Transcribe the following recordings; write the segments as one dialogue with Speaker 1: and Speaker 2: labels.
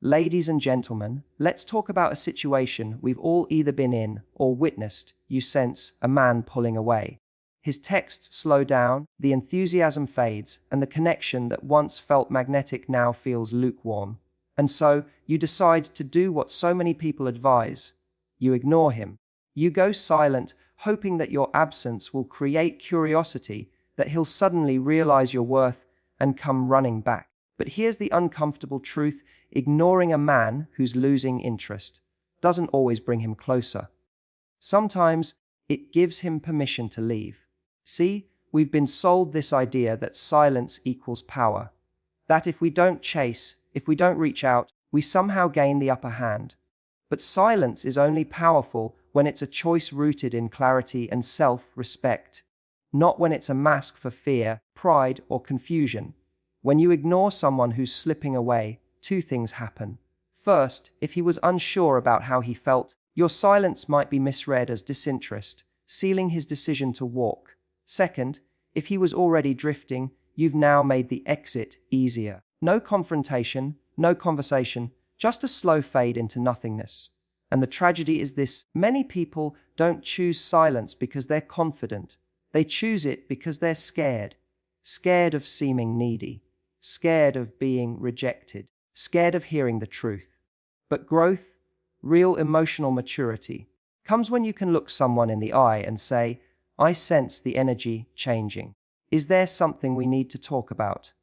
Speaker 1: Ladies and gentlemen, let's talk about a situation we've all either been in or witnessed. You sense a man pulling away. His texts slow down, the enthusiasm fades, and the connection that once felt magnetic now feels lukewarm. And so, you decide to do what so many people advise. You ignore him. You go silent, hoping that your absence will create curiosity, that he'll suddenly realize your worth and come running back. But here's the uncomfortable truth: ignoring a man who's losing interest doesn't always bring him closer. Sometimes it gives him permission to leave. See, we've been sold this idea that silence equals power. That if we don't chase, if we don't reach out, we somehow gain the upper hand. But silence is only powerful when it's a choice rooted in clarity and self-respect, not when it's a mask for fear, pride, or confusion. When you ignore someone who's slipping away, two things happen. First, if he was unsure about how he felt, your silence might be misread as disinterest, sealing his decision to walk. Second, if he was already drifting, you've now made the exit easier. No confrontation, no conversation, just a slow fade into nothingness. And the tragedy is this: many people don't choose silence because they're confident. They choose it because they're scared. Scared of seeming needy. Scared of being rejected. Scared of hearing the truth. But growth, real emotional maturity, comes when you can look someone in the eye and say, "I sense the energy changing. Is there something we need to talk about?"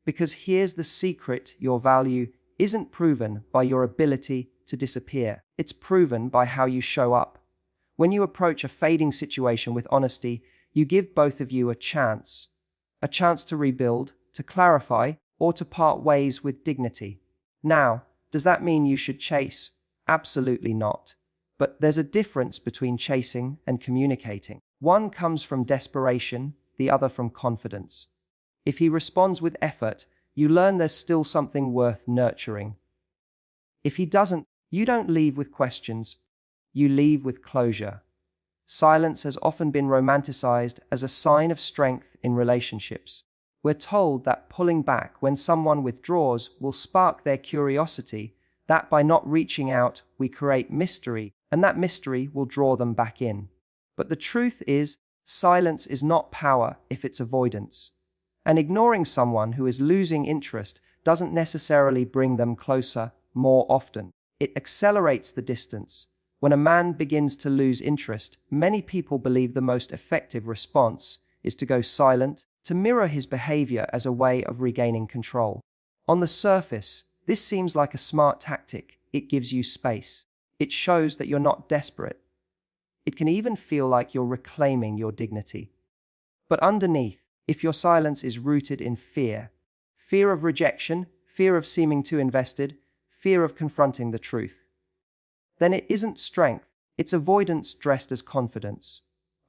Speaker 1: Because here's the secret: your value isn't proven by your ability to disappear. It's proven by how you show up. When you approach a fading situation with honesty, you give both of you a chance to rebuild, to clarify, or to part ways with dignity. Now, does that mean you should chase? Absolutely not. But there's a difference between chasing and communicating. One comes from desperation, the other from confidence. If he responds with effort, you learn there's still something worth nurturing. If he doesn't, you don't leave with questions, you leave with closure. Silence has often been romanticized as a sign of strength in relationships. We're told that pulling back when someone withdraws will spark their curiosity, that by not reaching out, we create mystery, and that mystery will draw them back in. But the truth is, silence is not power if it's avoidance. And ignoring someone who is losing interest doesn't necessarily bring them closer more often. It accelerates the distance. When a man begins to lose interest, many people believe the most effective response is to go silent, to mirror his behavior as a way of regaining control. On the surface, this seems like a smart tactic. It gives you space. It shows that you're not desperate. It can even feel like you're reclaiming your dignity. But underneath, if your silence is rooted in fear, fear of rejection, fear of seeming too invested, fear of confronting the truth, then it isn't strength, it's avoidance dressed as confidence.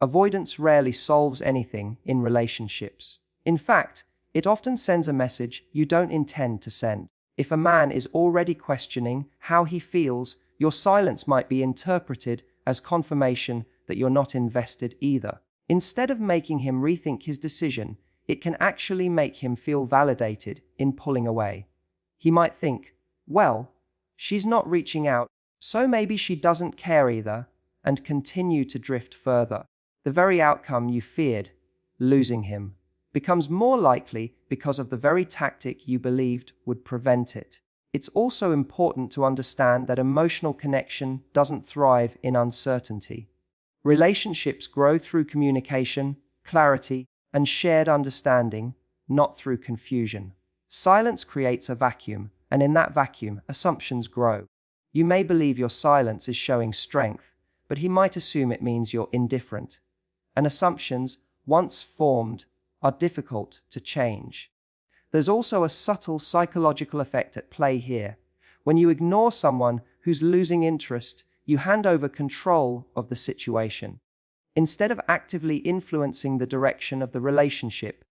Speaker 1: Avoidance rarely solves anything in relationships. In fact, it often sends a message you don't intend to send. If a man is already questioning how he feels, your silence might be interpreted as confirmation that you're not invested either. Instead of making him rethink his decision, it can actually make him feel validated in pulling away. He might think, well, she's not reaching out, so maybe she doesn't care either, and continue to drift further. The very outcome you feared, losing him, becomes more likely because of the very tactic you believed would prevent it. It's also important to understand that emotional connection doesn't thrive in uncertainty. Relationships grow through communication, clarity, and shared understanding, not through confusion. Silence creates a vacuum, and in that vacuum, assumptions grow. You may believe your silence is showing strength, but he might assume it means you're indifferent. And assumptions, once formed, are difficult to change. There's also a subtle psychological effect at play here. When you ignore someone who's losing interest, you hand over control of the situation. Instead of actively influencing the direction of the relationship,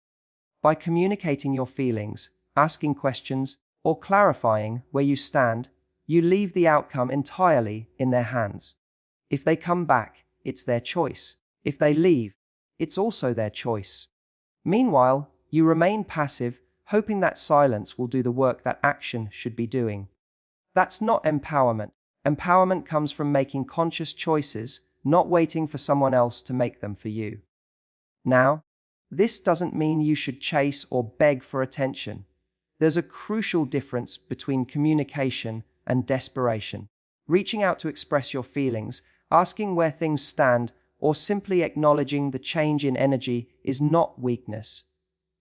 Speaker 1: by communicating your feelings, asking questions, or clarifying where you stand, you leave the outcome entirely in their hands. If they come back, it's their choice. If they leave, it's also their choice. Meanwhile, you remain passive, hoping that silence will do the work that action should be doing. That's not empowerment. Empowerment comes from making conscious choices, not waiting for someone else to make them for you. Now, this doesn't mean you should chase or beg for attention. There's a crucial difference between communication and desperation. Reaching out to express your feelings, asking where things stand, or simply acknowledging the change in energy is not weakness.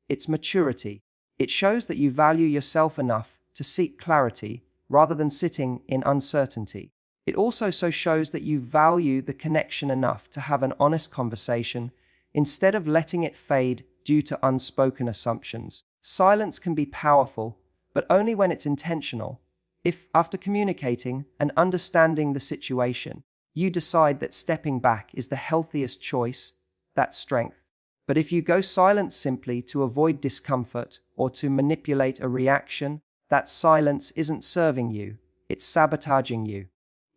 Speaker 1: It's maturity. It shows that you value yourself enough to seek clarity rather than sitting in uncertainty. It also shows that you value the connection enough to have an honest conversation instead of letting it fade due to unspoken assumptions. Silence can be powerful, but only when it's intentional. If, after communicating and understanding the situation, you decide that stepping back is the healthiest choice, that's strength. But if you go silent simply to avoid discomfort or to manipulate a reaction, that silence isn't serving you, it's sabotaging you.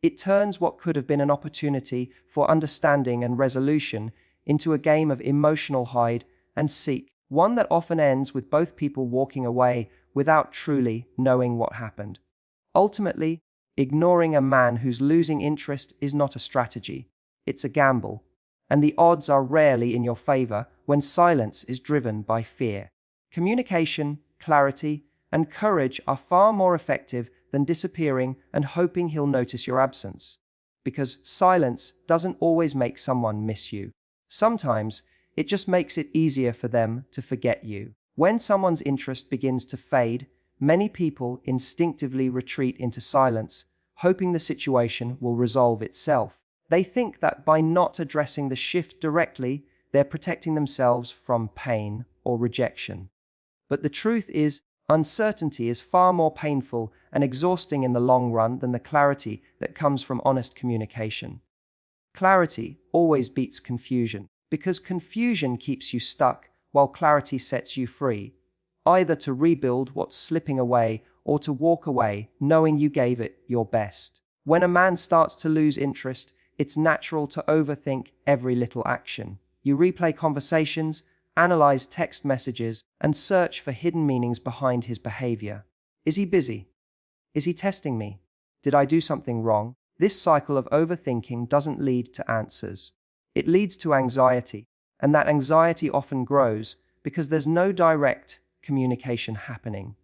Speaker 1: It turns what could have been an opportunity for understanding and resolution into a game of emotional hide and seek, one that often ends with both people walking away without truly knowing what happened. Ultimately, ignoring a man who's losing interest is not a strategy, it's a gamble, and the odds are rarely in your favor when silence is driven by fear. Communication, clarity, and courage are far more effective than disappearing and hoping he'll notice your absence. Because silence doesn't always make someone miss you. Sometimes, it just makes it easier for them to forget you. When someone's interest begins to fade, many people instinctively retreat into silence, hoping the situation will resolve itself. They think that by not addressing the shift directly, they're protecting themselves from pain or rejection. But the truth is, uncertainty is far more painful and exhausting in the long run than the clarity that comes from honest communication. Clarity always beats confusion, because confusion keeps you stuck while clarity sets you free, either to rebuild what's slipping away or to walk away knowing you gave it your best. When a man starts to lose interest, it's natural to overthink every little action. You replay conversations, analyze text messages, and search for hidden meanings behind his behavior. Is he busy? Is he testing me? Did I do something wrong? This cycle of overthinking doesn't lead to answers. It leads to anxiety, and that anxiety often grows because there's no direct communication happening.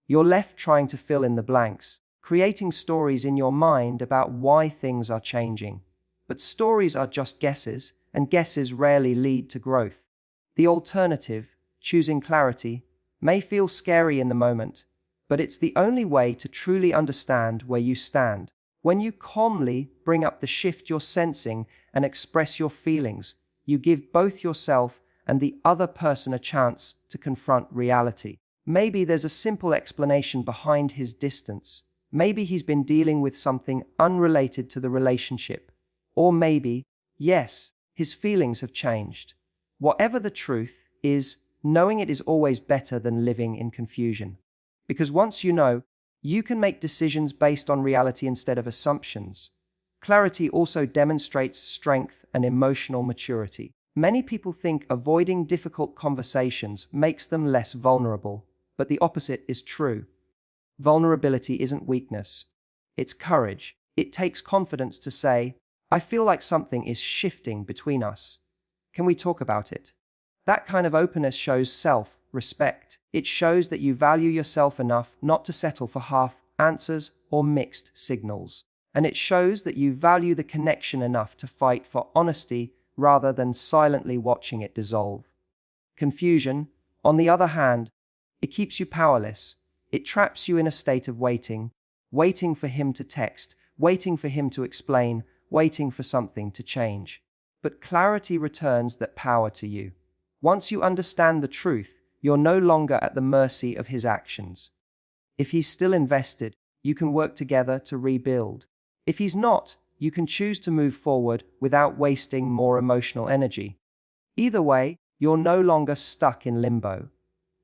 Speaker 1: You're left trying to fill in the blanks, creating stories in your mind about why things are changing. But stories are just guesses, and guesses rarely lead to growth. The alternative, choosing clarity, may feel scary in the moment, but it's the only way to truly understand where you stand. When you calmly bring up the shift you're sensing and express your feelings, you give both yourself and the other person a chance to confront reality. Maybe there's a simple explanation behind his distance. Maybe he's been dealing with something unrelated to the relationship. Or maybe, yes, his feelings have changed. Whatever the truth is, knowing it is always better than living in confusion. Because once you know, you can make decisions based on reality instead of assumptions. Clarity also demonstrates strength and emotional maturity. Many people think avoiding difficult conversations makes them less vulnerable, but the opposite is true. Vulnerability isn't weakness. It's courage. It takes confidence to say, I feel like something is shifting between us. Can we talk about it? That kind of openness shows self-respect. It shows that you value yourself enough not to settle for half answers or mixed signals. And it shows that you value the connection enough to fight for honesty rather than silently watching it dissolve. Confusion, on the other hand, it keeps you powerless. It traps you in a state of waiting, waiting for him to text, waiting for him to explain, waiting for something to change. But clarity returns that power to you. Once you understand the truth, you're no longer at the mercy of his actions. If he's still invested, you can work together to rebuild. If he's not, you can choose to move forward without wasting more emotional energy. Either way, you're no longer stuck in limbo.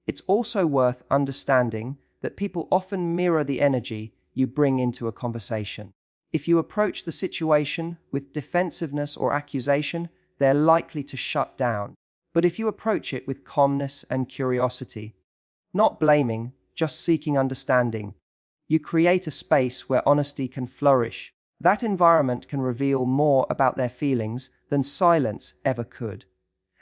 Speaker 1: It's also worth understanding that people often mirror the energy you bring into a conversation. If you approach the situation with defensiveness or accusation, they're likely to shut down. But if you approach it with calmness and curiosity, not blaming, just seeking understanding, You create a space where honesty can flourish. That environment can reveal more about their feelings than silence ever could.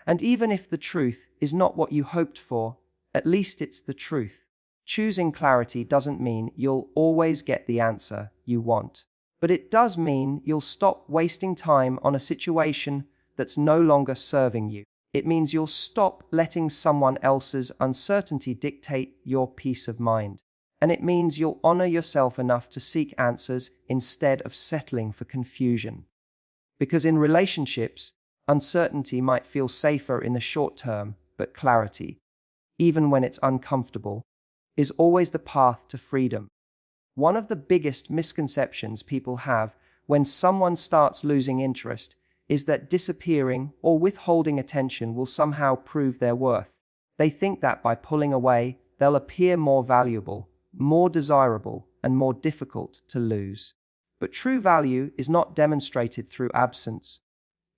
Speaker 1: And even if the truth is not what you hoped for, at least it's the truth. Choosing clarity doesn't mean you'll always get the answer you want. But it does mean you'll stop wasting time on a situation that's no longer serving you. It means you'll stop letting someone else's uncertainty dictate your peace of mind. And it means you'll honor yourself enough to seek answers instead of settling for confusion. Because in relationships, uncertainty might feel safer in the short term, but clarity, even when it's uncomfortable, is always the path to freedom. One of the biggest misconceptions people have when someone starts losing interest is that disappearing or withholding attention will somehow prove their worth. They think that by pulling away, they'll appear more valuable, more desirable, and more difficult to lose. But true value is not demonstrated through absence.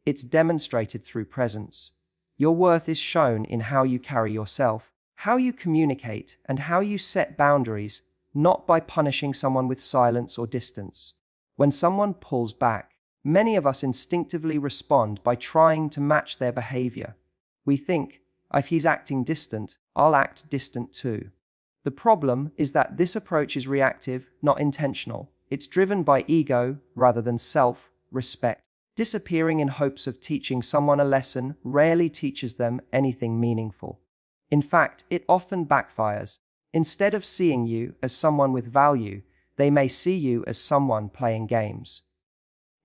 Speaker 1: It's demonstrated through presence. Your worth is shown in how you carry yourself, how you communicate, and how you set boundaries, not by punishing someone with silence or distance. When someone pulls back, many of us instinctively respond by trying to match their behavior. We think, if he's acting distant, I'll act distant too. The problem is that this approach is reactive, not intentional. It's driven by ego rather than self-respect. Disappearing in hopes of teaching someone a lesson rarely teaches them anything meaningful. In fact, it often backfires. Instead of seeing you as someone with value, they may see you as someone playing games.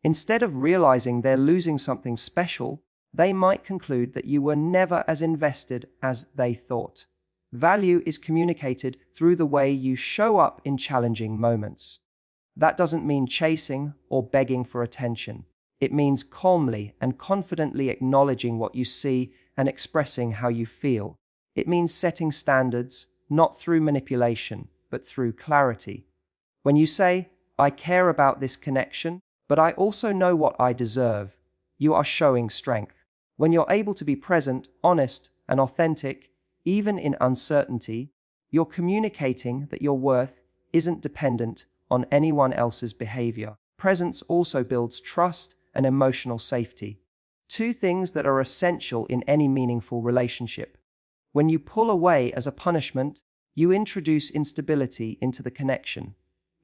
Speaker 1: Instead of realizing they're losing something special, they might conclude that you were never as invested as they thought. Value is communicated through the way you show up in challenging moments. That doesn't mean chasing or begging for attention. It means calmly and confidently acknowledging what you see and expressing how you feel. It means setting standards, not through manipulation, but through clarity. When you say, I care about this connection, but I also know what I deserve, you are showing strength. When you're able to be present, honest, and authentic, even in uncertainty, you're communicating that your worth isn't dependent on anyone else's behavior. Presence also builds trust and emotional safety, two things that are essential in any meaningful relationship. When you pull away as a punishment, you introduce instability into the connection.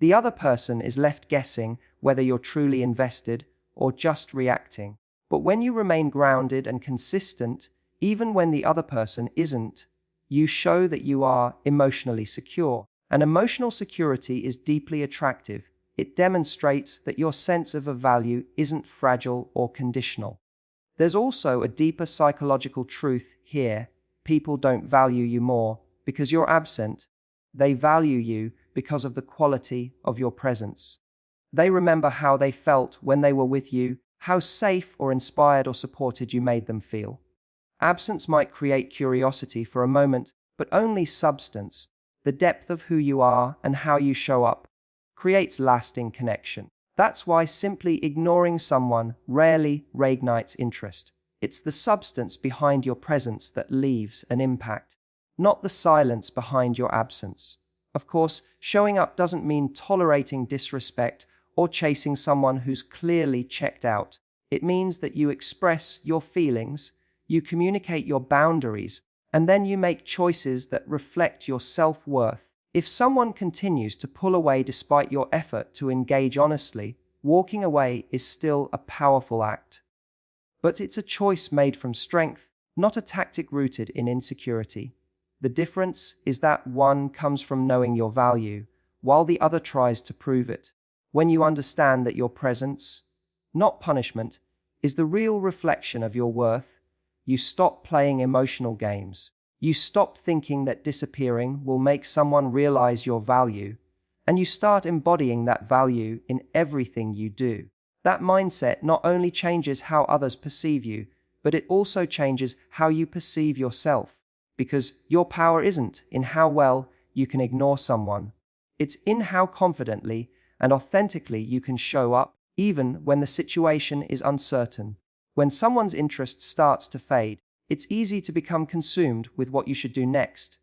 Speaker 1: The other person is left guessing whether you're truly invested or just reacting. But when you remain grounded and consistent, even when the other person isn't, you show that you are emotionally secure. And emotional security is deeply attractive. It demonstrates that your sense of a value isn't fragile or conditional. There's also a deeper psychological truth here. People don't value you more because you're absent. They value you because of the quality of your presence. They remember how they felt when they were with you, how safe or inspired or supported you made them feel. Absence might create curiosity for a moment, but only substance, the depth of who you are and how you show up, creates lasting connection. That's why simply ignoring someone rarely reignites interest. It's the substance behind your presence that leaves an impact, not the silence behind your absence. Of course, showing up doesn't mean tolerating disrespect or chasing someone who's clearly checked out. It means that you express your feelings, you communicate your boundaries, and then you make choices that reflect your self-worth. If someone continues to pull away despite your effort to engage honestly, walking away is still a powerful act. But it's a choice made from strength, not a tactic rooted in insecurity. The difference is that one comes from knowing your value, while the other tries to prove it. When you understand that your presence, not punishment, is the real reflection of your worth, you stop playing emotional games. You stop thinking that disappearing will make someone realize your value, and you start embodying that value in everything you do. That mindset not only changes how others perceive you, but it also changes how you perceive yourself, because your power isn't in how well you can ignore someone. It's in how confidently and authentically you can show up, even when the situation is uncertain. When someone's interest starts to fade, it's easy to become consumed with what you should do next.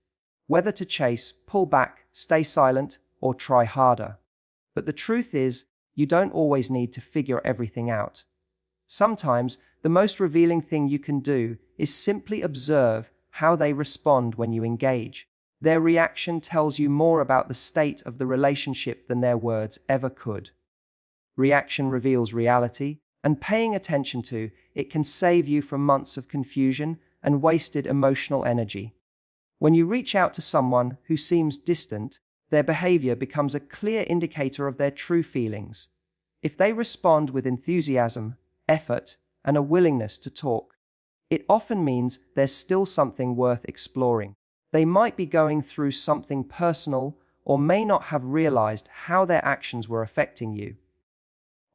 Speaker 1: Whether to chase, pull back, stay silent, or try harder. But the truth is, you don't always need to figure everything out. Sometimes, the most revealing thing you can do is simply observe how they respond when you engage. Their reaction tells you more about the state of the relationship than their words ever could. Reaction reveals reality, and paying attention to it can save you from months of confusion and wasted emotional energy. When you reach out to someone who seems distant, their behavior becomes a clear indicator of their true feelings. If they respond with enthusiasm, effort, and a willingness to talk, it often means there's still something worth exploring. They might be going through something personal or may not have realized how their actions were affecting you.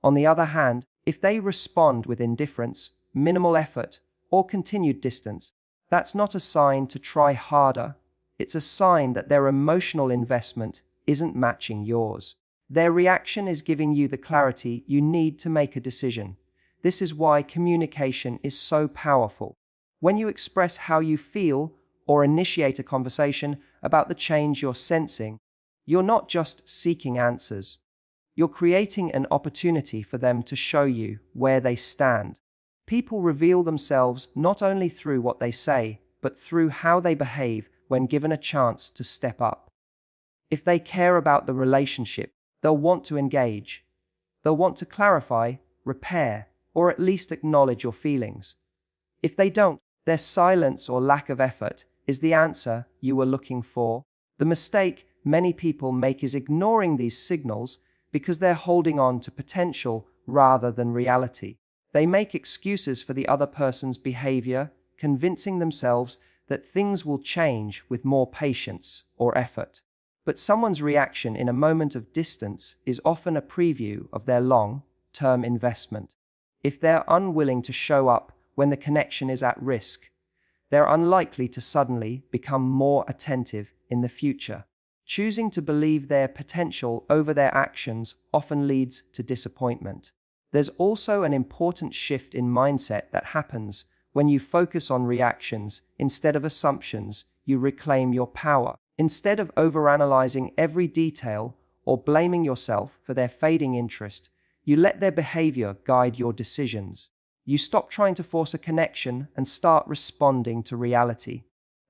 Speaker 1: On the other hand, if they respond with indifference, minimal effort, or continued distance, that's not a sign to try harder. It's a sign that their emotional investment isn't matching yours. Their reaction is giving you the clarity you need to make a decision. This is why communication is so powerful. When you express how you feel or initiate a conversation about the change you're sensing, you're not just seeking answers. You're creating an opportunity for them to show you where they stand. People reveal themselves not only through what they say, but through how they behave when given a chance to step up. If they care about the relationship, they'll want to engage. They'll want to clarify, repair, or at least acknowledge your feelings. If they don't, their silence or lack of effort is the answer you were looking for. The mistake many people make is ignoring these signals because they're holding on to potential rather than reality. They make excuses for the other person's behavior, convincing themselves that things will change with more patience or effort. But someone's reaction in a moment of distance is often a preview of their long-term investment. If they're unwilling to show up when the connection is at risk, they're unlikely to suddenly become more attentive in the future. Choosing to believe their potential over their actions often leads to disappointment. There's also an important shift in mindset that happens when you focus on reactions instead of assumptions. You reclaim your power. Instead of overanalyzing every detail or blaming yourself for their fading interest, you let their behavior guide your decisions. You stop trying to force a connection and start responding to reality.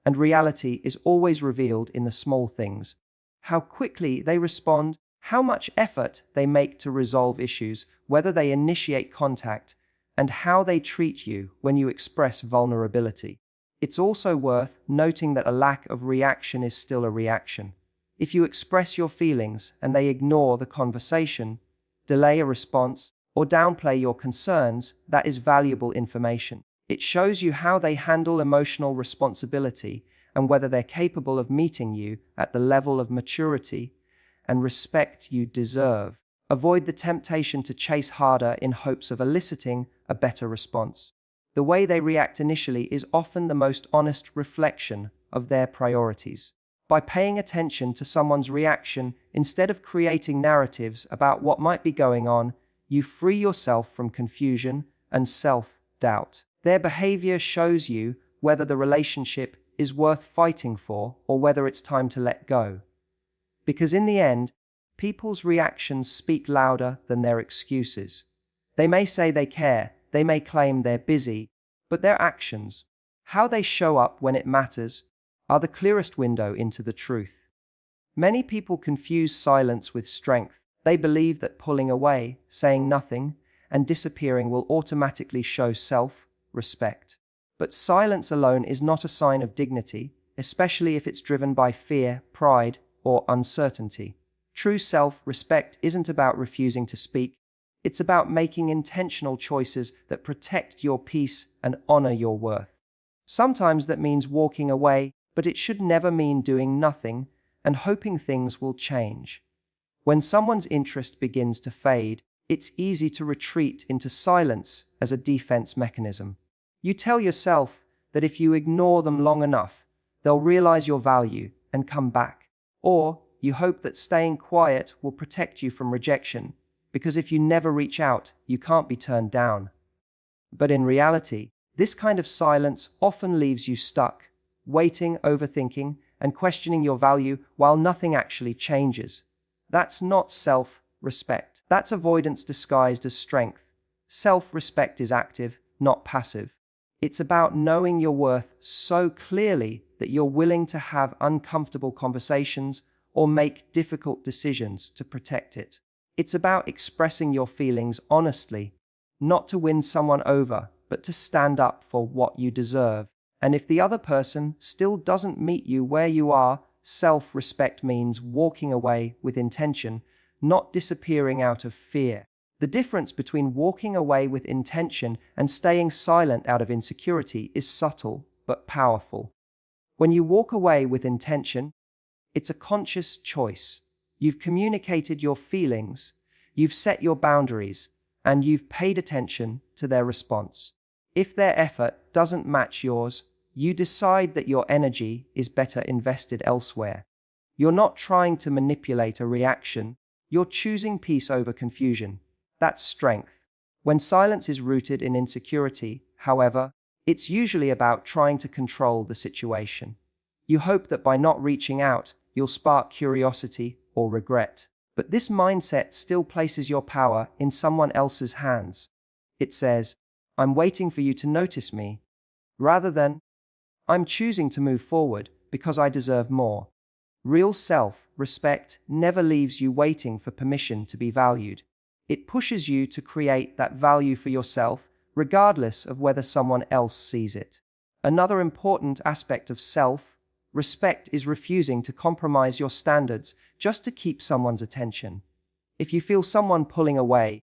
Speaker 1: And reality is always revealed in the small things. How quickly they respond, how much effort they make to resolve issues, whether they initiate contact, and how they treat you when you express vulnerability. It's also worth noting that a lack of reaction is still a reaction. If you express your feelings and they ignore the conversation, delay a response, or downplay your concerns, that is valuable information. It shows you how they handle emotional responsibility and whether they're capable of meeting you at the level of maturity and respect you deserve. Avoid the temptation to chase harder in hopes of eliciting a better response. The way they react initially is often the most honest reflection of their priorities. By paying attention to someone's reaction instead of creating narratives about what might be going on, you free yourself from confusion and self-doubt. Their behavior shows you whether the relationship is worth fighting for or whether it's time to let go. Because in the end, people's reactions speak louder than their excuses. They may say they care, they may claim they're busy, but their actions, how they show up when it matters, are the clearest window into the truth. Many people confuse silence with strength. They believe that pulling away, saying nothing, and disappearing will automatically show self-respect. But silence alone is not a sign of dignity, especially if it's driven by fear, pride, or uncertainty. True self-respect isn't about refusing to speak. It's about making intentional choices that protect your peace and honor your worth. Sometimes that means walking away, but it should never mean doing nothing and hoping things will change. When someone's interest begins to fade, it's easy to retreat into silence as a defense mechanism. You tell yourself that if you ignore them long enough, they'll realize your value and come back. Or you hope that staying quiet will protect you from rejection, because if you never reach out, you can't be turned down. But in reality, this kind of silence often leaves you stuck, waiting, overthinking, and questioning your value while nothing actually changes. That's not self-respect. That's avoidance disguised as strength. Self-respect is active, not passive. It's about knowing your worth so clearly that you're willing to have uncomfortable conversations or make difficult decisions to protect it. It's about expressing your feelings honestly, not to win someone over, but to stand up for what you deserve. And if the other person still doesn't meet you where you are, self-respect means walking away with intention, not disappearing out of fear. The difference between walking away with intention and staying silent out of insecurity is subtle but powerful. When you walk away with intention, it's a conscious choice. You've communicated your feelings, you've set your boundaries, and you've paid attention to their response. If their effort doesn't match yours, you decide that your energy is better invested elsewhere. You're not trying to manipulate a reaction, you're choosing peace over confusion. That's strength. When silence is rooted in insecurity, however, it's usually about trying to control the situation. You hope that by not reaching out, you'll spark curiosity or regret. But this mindset still places your power in someone else's hands. It says, "I'm waiting for you to notice me," rather than, "I'm choosing to move forward because I deserve more." Real self-respect never leaves you waiting for permission to be valued. It pushes you to create that value for yourself, regardless of whether someone else sees it. Another important aspect of self-respect is refusing to compromise your standards just to keep someone's attention. If you feel someone pulling away,